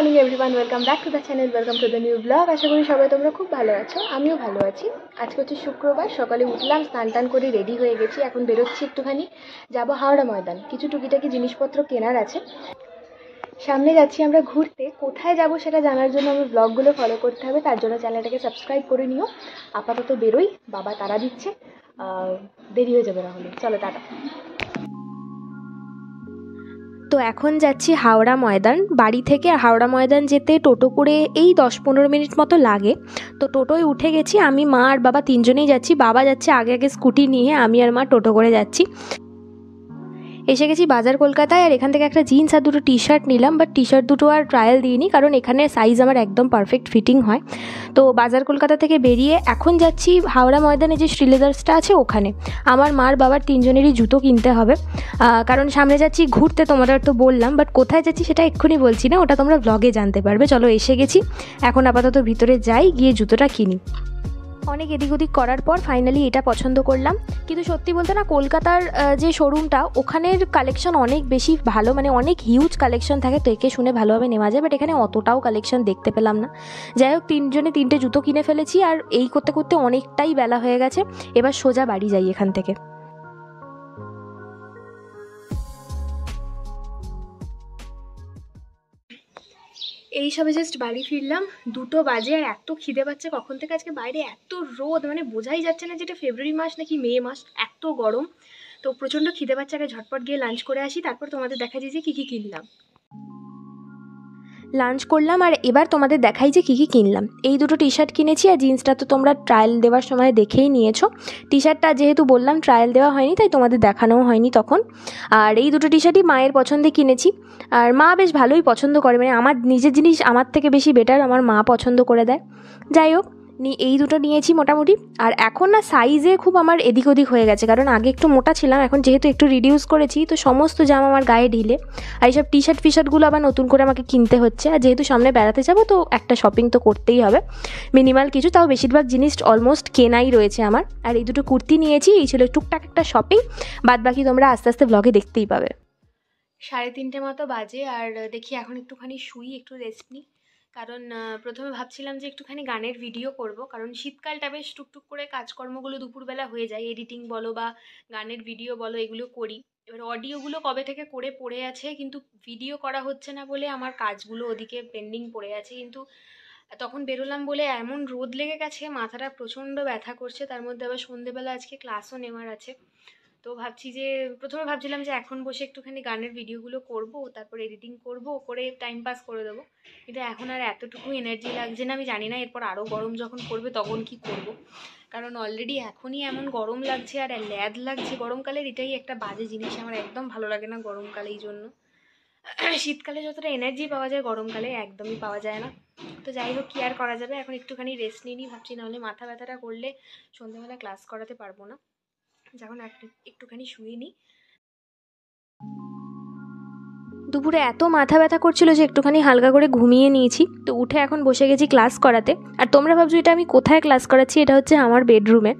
Morning everyone, welcome back to the channel, welcome to the new vlog. আশা করি সবাই তোমরা খুব ভালো আছো, আমিও ভালো আছি। আজকে হচ্ছে শুক্রবার, সকালে উঠলাম, স্নান টান করে রেডি হয়ে গেছি। এখন বেরোচ্ছি একটুখানি, যাবো হাওড়া ময়দান, কিছু টুকিটাকি জিনিসপত্র কেনার আছে। সামনে যাচ্ছি আমরা ঘুরতে, কোথায় যাব সেটা জানার জন্য আমার ব্লগগুলো ফলো করতে হবে, তার জন্য চ্যানেলটাকে সাবস্ক্রাইব করে নিও। আপাতত বেরোই, বাবা তাড়া দিচ্ছে, দেরি হয়ে যাবে না হলে। চলো টাটা। তো এখন যাচ্ছি হাওড়া ময়দান। বাড়ি থেকে হাওড়া ময়দান যেতে টোটো করে এই 10-15 মিনিট মতো লাগে। তো টোটোয় উঠে গেছি, আমি মা আর বাবা তিনজনেই যাচ্ছি। বাবা যাচ্ছে আগে আগে স্কুটি নিয়ে, আমি আর মা টোটো করে যাচ্ছি। এসে গেছি বাজার কলকাতায়, আর এখান থেকে একটা জিন্স আর দুটো টি শার্ট নিলাম। বাট টি শার্ট দুটো আর ট্রায়াল দিইনি, কারণ এখানে সাইজ আমার একদম পারফেক্ট ফিটিং হয়। তো বাজার কলকাতা থেকে বেরিয়ে এখন যাচ্ছি হাওড়া ময়দানে যে শ্রীলেদার্সটা আছে ওখানে। আমার মার বাবার তিনজনেরই জুতো কিনতে হবে, কারণ সামনে যাচ্ছি ঘুরতে, তোমাদের তো বললাম। বাট কোথায় যাচ্ছি সেটা এক্ষুনি বলছি না, ওটা তোমরা ব্লগে জানতে পারবে। চলো এসে গেছি, এখন আপাতত ভিতরে যাই, গিয়ে জুতোটা কিনি। অনেক এদিক ওদিক করার পর ফাইনালি এটা পছন্দ করলাম। কিন্তু সত্যি বলতে না, কলকাতার যে শোরুমটা, ওখানের কালেকশন অনেক বেশি ভালো, মানে অনেক হিউজ কালেকশন থাকে, তো একে শুনে ভালোভাবে নেওয়া যায়। বাট এখানে অতটাও কালেকশন দেখতে পেলাম না। যাই হোক, তিনজনে তিনটে জুতো কিনে ফেলেছি, আর এই করতে করতে অনেকটাই বেলা হয়ে গেছে। এবার সোজা বাড়ি যাই এখান থেকে। এই সবে জাস্ট বাড়ি ফিরলাম, 2টো বাজে, আর এত খিদে পাচ্ছে কখন থেকে। আজকে বাইরে এত রোদ, মানে বোঝাই যাচ্ছে না যেটা ফেব্রুয়ারি মাস নাকি মে মাস, এত গরম। তো প্রচণ্ড খিদে পাচ্ছে, আগে ঝটপট গিয়ে লাঞ্চ করে আসি, তারপর তোমাদের দেখা যায় যে কী কী কিনলাম। লাঞ্চ করলাম, আর এবার তোমাদের দেখাই যে কী কী কিনলাম। এই দুটো টি শার্ট কিনেছি, আর জিন্সটা তো তোমরা ট্রায়াল দেওয়ার সময় দেখেই নিয়েছো। টি শার্টটা যেহেতু বললাম ট্রায়াল দেওয়া হয়নি, তাই তোমাদের দেখানোও হয়নি তখন। আর এই দুটো টি শার্টই মায়ের পছন্দে কিনেছি, আর মা বেশ ভালোই পছন্দ করে, মানে আমার নিজের জিনিস আমার থেকে বেশি বেটার আমার মা পছন্দ করে দেয়। যাই হোক, এই দুটো নিয়েছি মোটামুটি। আর এখন না সাইজে খুব আমার এদিক ওদিক হয়ে গেছে, কারণ আগে একটু মোটা ছিলাম, এখন যেহেতু একটু রিডিউস করেছি, তো সমস্ত জামা আমার গায়ে ঢিলে। আর এইসব টি শার্ট ফিশার্টগুলো আবার নতুন করে আমাকে কিনতে হচ্ছে। আর যেহেতু সামনে বেড়াতে যাবো, তো একটা শপিং তো করতেই হবে, মিনিমাল কিছু। তাও বেশিরভাগ জিনিস অলমোস্ট কেনাই রয়েছে আমার। আর এই দুটো কুর্তি নিয়েছি, এই ছিল টুকটাক একটা শপিং, বাদ বাকি তোমরা আস্তে আস্তে ব্লগে দেখতেই পাবে। 3:30 মতো বাজে, আর দেখি এখন একটুখানি শুই, একটু রেস্ট নিই। কারণ প্রথমে ভাবছিলাম যে একটুখানি গানের ভিডিও করব, কারণ শীতকালটা বেশ টুকটুক করে কাজকর্মগুলো দুপুরবেলা হয়ে যায়, এডিটিং বলো বা গানের ভিডিও বলো, এগুলো করি। এবার অডিওগুলো কবে থেকে করে পড়ে আছে, কিন্তু ভিডিও করা হচ্ছে না বলে আমার কাজগুলো ওদিকে পেন্ডিং পড়ে আছে। কিন্তু তখন বেরোলাম বলে এমন রোদ লেগে গেছে, মাথাটা প্রচণ্ড ব্যথা করছে, তার মধ্যে আবার সন্ধেবেলা আজকে ক্লাসও নেওয়ার আছে। তো ভাবছি যে প্রথমে ভাবছিলাম যে এখন বসে একটুখানি গানের ভিডিওগুলো করব, তারপর এডিটিং করব, করে টাইম পাস করে দেবো। কিন্তু এখন আর এতটুকু এনার্জি লাগছে না। আমি জানি না এরপর আরও গরম যখন পড়বে তখন কি করব, কারণ অলরেডি এখনই এমন গরম লাগছে, আর ল্যাদ লাগছে। গরমকালের এটাই একটা বাজে জিনিস, আমার একদম ভালো লাগে না গরমকালে। এই জন্য শীতকালে যতটা এনার্জি পাওয়া যায়, গরমকালে একদমই পাওয়া যায় না। তো যাই হোক, কি আর করা যাবে, এখন একটুখানি রেস্ট নিয়ে নিই ভাবছি, নাহলে মাথা ব্যথাটা করলে সন্ধ্যাবেলা ক্লাস করাতে পারবো না। যখন একটুখানি শুয়ে নিই। দুপুরে এত মাথা ব্যথা করছিল যে একটুখানি হালকা করে ঘুমিয়ে নিয়েছি। তো উঠে এখন বসে গেছি ক্লাস করাতে। আর তোমরা ভাবছো এটা আমি কোথায় ক্লাস করাচ্ছি, এটা হচ্ছে আমার বেডরুমে।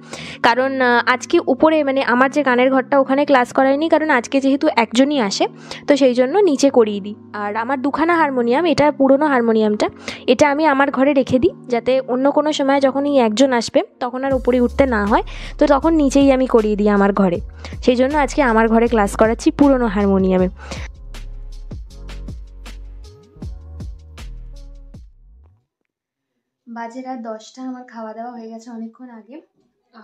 কারণ আজকে উপরে, মানে আমার যে গানের ঘরটা, ওখানে ক্লাস করাইনি, কারণ আজকে যেহেতু একজনই আসে, তো সেই জন্য নিচে করিয়ে দিই। আর আমার দুখানা হারমোনিয়াম, এটা পুরনো হারমোনিয়ামটা, এটা আমি আমার ঘরে রেখে দিই, যাতে অন্য কোনো সময় যখন এই একজন আসবে তখন আর উপরে উঠতে না হয়। তো তখন নিচেই আমি করিয়ে দিই আমার ঘরে। সেই জন্য আজকে আমার ঘরে ক্লাস করাচ্ছি পুরনো হারমোনিয়ামে। বাজে রাত 10টা, আমার খাওয়া দাওয়া হয়ে গেছে অনেকক্ষণ আগে।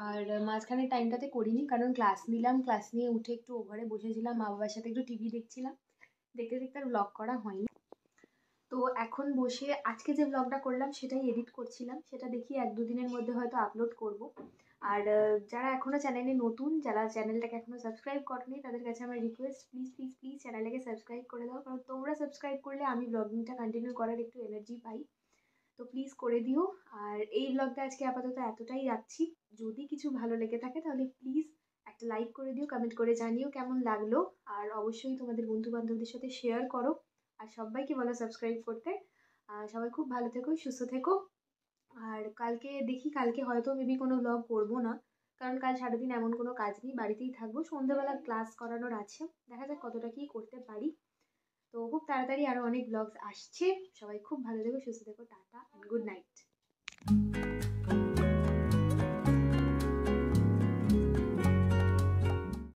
আর মাঝখানে টাইমটাতে করিনি, কারণ ক্লাস নিলাম, ক্লাস নিয়ে উঠে একটু ঘরে বসেছিলাম, মা বাবার সাথে একটু টিভি দেখছিলাম, দেখতে দেখতে আর ব্লগ করা হয়নি। তো এখন বসে আজকে যে ব্লগটা করলাম সেটাই এডিট করছিলাম, সেটা দেখি 1-2 দিনের মধ্যে হয়তো আপলোড করব। আর যারা এখনও চ্যানেলে নতুন, যারা চ্যানেলটাকে এখনও সাবস্ক্রাইব করেনি, তাদের কাছে আমার রিকোয়েস্ট, প্লিজ প্লিজ প্লিজ চ্যানেলটাকে সাবস্ক্রাইব করে দাও, কারণ তোমরা সাবস্ক্রাইব করলে আমি ব্লগিংটা কন্টিনিউ করার একটু এনার্জি পাই। তো প্লিজ করে দিও। আর এই ব্লগটা আজকে আপাতত এতটাই রাখছি। যদি কিছু ভালো লেগে থাকে তাহলে প্লিজ একটা লাইক করে দিও, কমেন্ট করে জানিও কেমন লাগলো। আর অবশ্যই তোমাদের বন্ধু বান্ধবদের সাথে শেয়ার করো, আর সবাইকে বলো সাবস্ক্রাইব করতে। সবাই খুব ভালো থেকো, সুস্থ থেকো। আর কালকে দেখি, কালকে হয়তো মেবি কোনো ব্লগ করবো না, কারণ কাল সারাদিন এমন কোনো কাজ নেই, বাড়িতেই থাকবো। সন্ধ্যাবেলা ক্লাস করানোর আছে, দেখা যাক কতটা কী করতে পারি। তো খুব তাড়াতাড়ি আরও অনেক ব্লগস আসছে। সবাই খুব ভালো থেকো, সুস্থ থেকো, টাটা অ্যান্ড গুড নাইট।